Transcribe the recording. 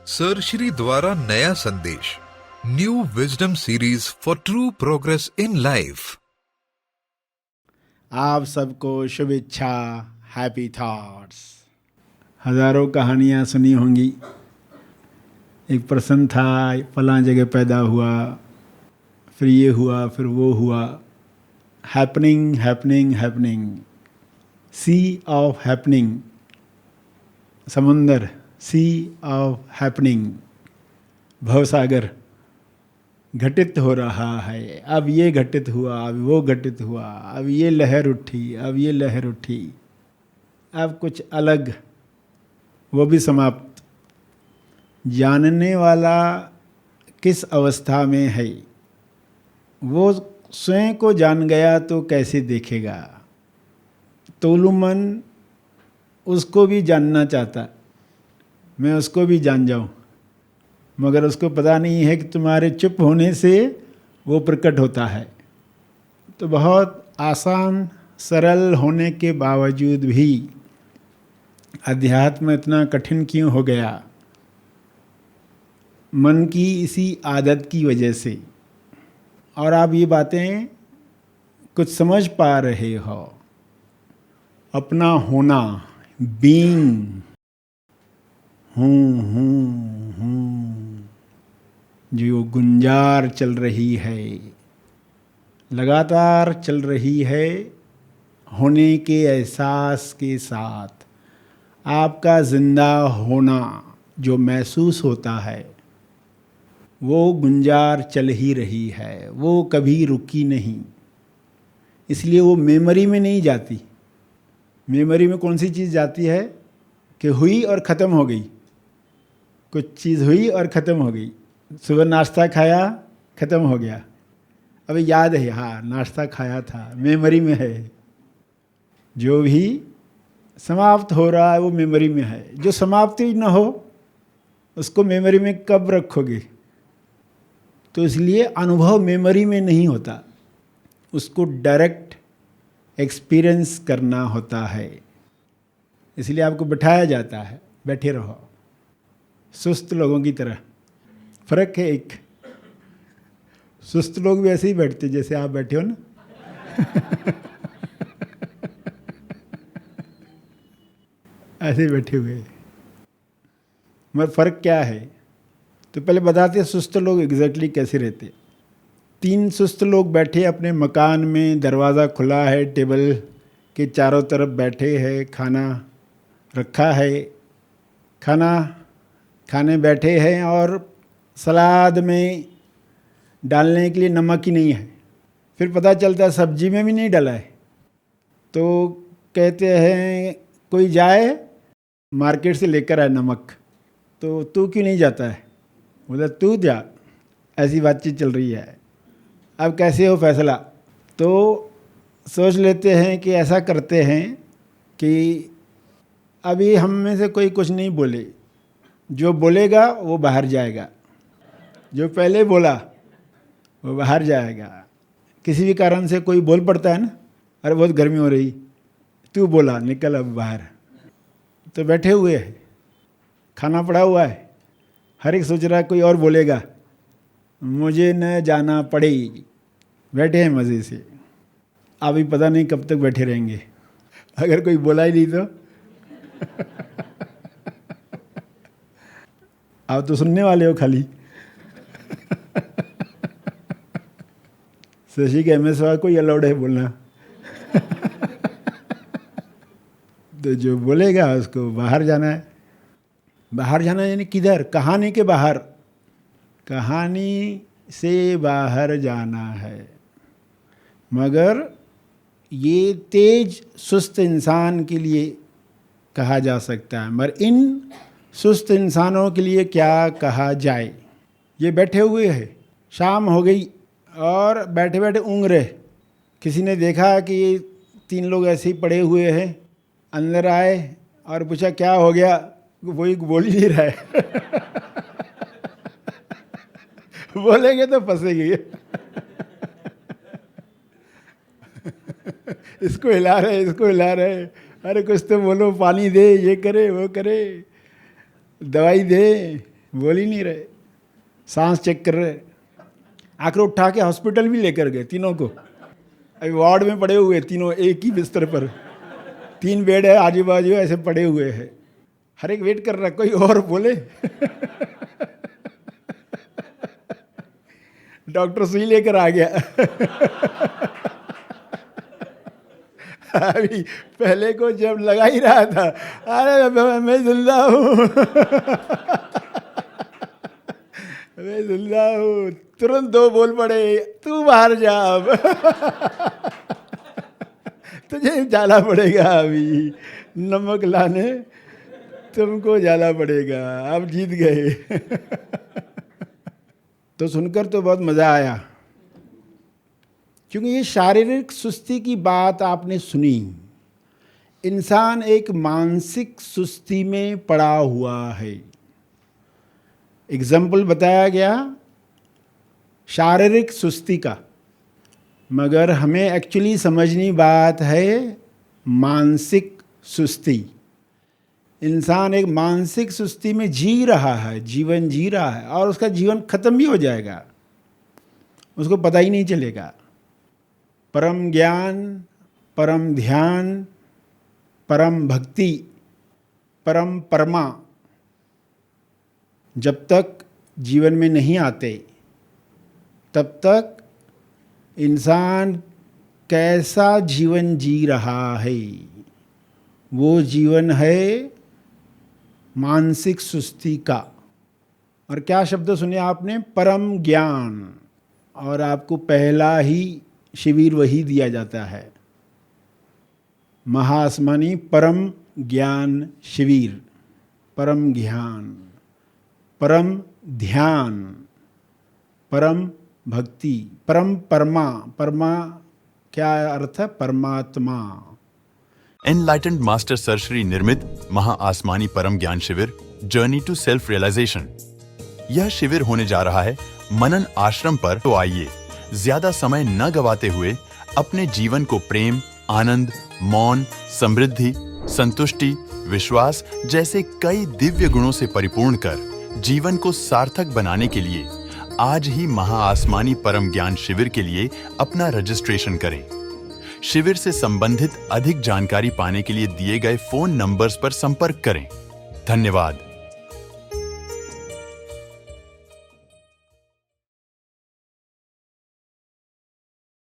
Sir Shri द्वारा नया संदेश, new wisdom series for true progress in life. आप सबको शुभेच्छा, हैप्पी थॉट्स। हजारों कहानियाँ सुनी होंगी। एक पर्सन था, फलां जगह पैदा हुआ, फिर ये हुआ, फिर वो हुआ। Happening happening happening, sea of happening, समुंदर, सी ऑफ हैपनिंग, भवसागर घटित हो रहा है। अब ये घटित हुआ, अब वो घटित हुआ, अब ये लहर उठी, अब ये लहर उठी, अब कुछ अलग, वो भी समाप्त। जानने वाला किस अवस्था में है, वो स्वयं को जान गया तो कैसे देखेगा। तोलुमन उसको भी जानना चाहता, मैं उसको भी जान जाऊं, मगर उसको पता नहीं है कि तुम्हारे चुप होने से वो प्रकट होता है। तो बहुत आसान सरल होने के बावजूद भी अध्यात्म इतना कठिन क्यों हो गया? मन की इसी आदत की वजह से। और आप ये बातें कुछ समझ पा रहे हो। अपना होना, बीइंग, हूँ, जो गुंजार चल रही है, लगातार चल रही है, होने के एहसास के साथ आपका जिंदा होना जो महसूस होता है, वो गुंजार चल ही रही है, वो कभी रुकी नहीं। इसलिए वो मेमोरी में नहीं जाती। मेमोरी में कौन सी चीज़ जाती है कि हुई और ख़त्म हो गई। कुछ चीज़ हुई और ख़त्म हो गई। सुबह नाश्ता खाया, ख़त्म हो गया, अभी याद है, हाँ नाश्ता खाया था, मेमोरी में है। जो भी समाप्त हो रहा है वो मेमोरी में है। जो समाप्ति न हो उसको मेमोरी में कब रखोगे? तो इसलिए अनुभव मेमोरी में नहीं होता, उसको डायरेक्ट एक्सपीरियंस करना होता है। इसलिए आपको बिठाया जाता है, बैठे रहो सुस्त लोगों की तरह। फर्क है एक, सुस्त लोग भी ऐसे ही बैठते जैसे आप बैठे हो ना। ऐसे ही बैठे हुए। मगर फर्क क्या है? तो पहले बताते सुस्त लोग एग्जैक्टली कैसे रहते। 3 सुस्त लोग बैठे अपने मकान में, दरवाज़ा खुला है, टेबल के चारों तरफ बैठे हैं, खाना रखा है, खाना खाने बैठे हैं और सलाद में डालने के लिए नमक ही नहीं है। फिर पता चलता है सब्जी में भी नहीं डाला है। तो कहते हैं कोई जाए मार्केट से लेकर आए नमक, तो तू क्यों नहीं जाता है? बोला तू जा। ऐसी बातचीत चल रही है। अब कैसे हो फैसला? तो सोच लेते हैं कि ऐसा करते हैं कि अभी हम में से कोई कुछ नहीं बोले, जो बोलेगा वो बाहर जाएगा। जो पहले बोला वो बाहर जाएगा। किसी भी कारण से कोई बोल पड़ता है ना, अरे बहुत गर्मी हो रही, तू बोला निकल अब बाहर। तो बैठे हुए हैं, खाना पड़ा हुआ है, हर एक सोच रहा है कोई और बोलेगा, मुझे न जाना पड़े। बैठे हैं मज़े से। अभी पता नहीं कब तक बैठे रहेंगे, अगर कोई बोला ही नहीं तो। आप तो सुनने वाले हो खाली। शशि के MS को ही अलाउड है बोलना। तो जो बोलेगा उसको बाहर जाना है। बाहर जाना यानी किधर? कहानी के बाहर, कहानी से बाहर जाना है। मगर ये तेज सुस्त इंसान के लिए कहा जा सकता है। मगर इन सुस्त इंसानों के लिए क्या कहा जाए? ये बैठे हुए हैं, शाम हो गई और बैठे बैठे ऊँघ रहे। किसी ने देखा कि ये 3 लोग ऐसे ही पड़े हुए हैं, अंदर आए और पूछा क्या हो गया? वही बोल ही नहीं रहा है। बोलेंगे तो फंसेंगे। इसको हिला रहे, इसको हिला रहे, अरे कुछ तो बोलो, पानी दे, ये करे वो करे, दवाई दे, बोल ही नहीं रहे, सांस चेक कर रहे। आखिर उठा के हॉस्पिटल भी लेकर गए तीनों को। अभी वार्ड में पड़े हुए तीनों, एक ही बिस्तर पर, 3 बेड है आजू बाजू ऐसे पड़े हुए हैं। हर एक वेट कर रहा है कोई और बोले। डॉक्टर सुई लेकर आ गया। अभी पहले को जब लगा ही रहा था, अरे मैं जिंदा हूँ, मैं जिंदा हूँ, तुरंत 2 बोल पड़े, तू बाहर जा अब। तुझे जाना पड़ेगा अभी नमक लाने, तुमको जाना पड़ेगा, अब जीत गए। तो सुनकर तो बहुत मज़ा आया, क्योंकि ये शारीरिक सुस्ती की बात आपने सुनी। इंसान एक मानसिक सुस्ती में पड़ा हुआ है। एग्जाम्पल बताया गया शारीरिक सुस्ती का, मगर हमें एक्चुअली समझनी बात है मानसिक सुस्ती। इंसान एक मानसिक सुस्ती में जी रहा है, जीवन जी रहा है, और उसका जीवन खत्म भी हो जाएगा, उसको पता ही नहीं चलेगा। परम ज्ञान, परम ध्यान, परम भक्ति, परम परमा जब तक जीवन में नहीं आते, तब तक इंसान कैसा जीवन जी रहा है, वो जीवन है मानसिक सुस्ती का। और क्या शब्द सुने आपने? परम ज्ञान। और आपको पहला ही शिविर वही दिया जाता है, महाआसमानी परम ज्ञान शिविर। परम ज्ञान, परम ध्यान, परम भक्ति, परम परमा। परमा क्या अर्थ है? परमात्मा। एनलाइटेंड मास्टर सर श्री निर्मित महाआसमानी परम ज्ञान शिविर जर्नी टू सेल्फ रियलाइजेशन। यह शिविर होने जा रहा है मनन आश्रम पर। तो आइए ज्यादा समय न गवाते हुए अपने जीवन को प्रेम, आनंद, मौन, समृद्धि, संतुष्टि, विश्वास जैसे कई दिव्य गुणों से परिपूर्ण कर जीवन को सार्थक बनाने के लिए आज ही महाआसमानी परम ज्ञान शिविर के लिए अपना रजिस्ट्रेशन करें। शिविर से संबंधित अधिक जानकारी पाने के लिए दिए गए फोन नंबर्स पर संपर्क करें। धन्यवाद।